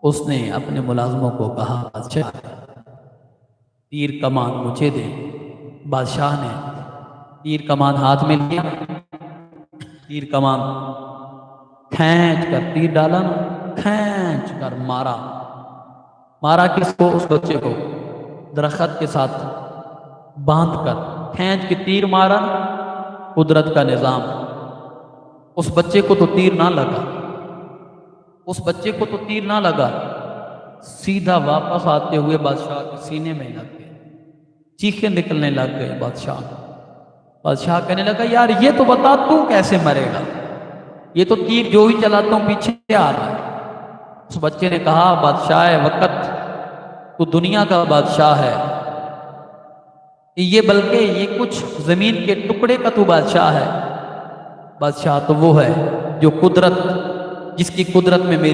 اس نے اپنے ملازموں کو کہا بادشاہ تیر کمان مجھے دے۔ بادشاہ نے تیر کمان ہاتھ میں لیا، تیر کمان کھینچ کر تیر ڈالا نا، کھینچ کر مارا۔ مارا کس کو؟ اس بچے کو درخت کے ساتھ باندھ کر کھینچ کے تیر مارا۔ قدرت کا نظام، اس بچے کو تو تیر نہ لگا، اس بچے کو تو تیر نہ لگا، سیدھا واپس آتے ہوئے بادشاہ کے سینے میں لگ گئے، چیخیں نکلنے لگ گئے۔ بادشاہ کہنے لگا یار یہ تو بتا تو کیسے مرے گا، یہ تو تیر جو ہی چلاتا ہوں پیچھے آ رہا ہے۔ اس بچے نے کہا بادشاہ وقت تو دنیا کا بادشاہ ہے، یہ بلکہ یہ کچھ زمین کے ٹکڑے کا تو بادشاہ ہے۔ بادشاہ تو وہ ہے جو قدرت، جس کی قدرت میں میری